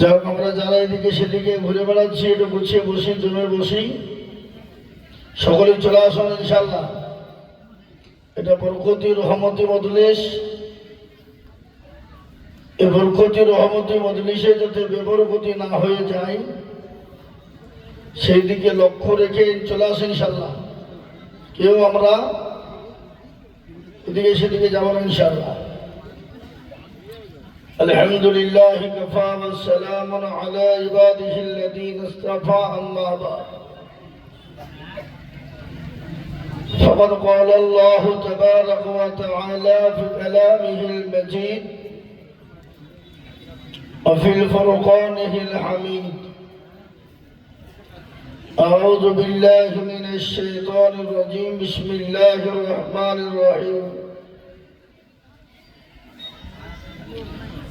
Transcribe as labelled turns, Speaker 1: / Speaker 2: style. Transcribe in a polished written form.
Speaker 1: যাক, আমরা যারা এদিকে সেদিকে ঘুরে বেড়াচ্ছি একটু গুছিয়ে বসি, জমে বসি, সকলে চলে আসুন ইনশাল্লাহ। এটা বরকতি রহমতি মজলিস। এই বরকতি রহমতি মজলিসে যাতে বেবরকতি না হয়ে যায় সেই দিকে লক্ষ্য রেখে চলে আসেন ইনশাল্লাহ। কেউ আমরা এদিকে সেদিকে যাব না ইনশাল্লাহ। الحمد لله كفى والسلام على عباده الذين اصطفى أما بعد فقد قال الله تبارك وتعالى في كلامه المجيد وفي الفرقانه الحميد أعوذ بالله من الشيطان الرجيم بسم الله الرحمن الرحيم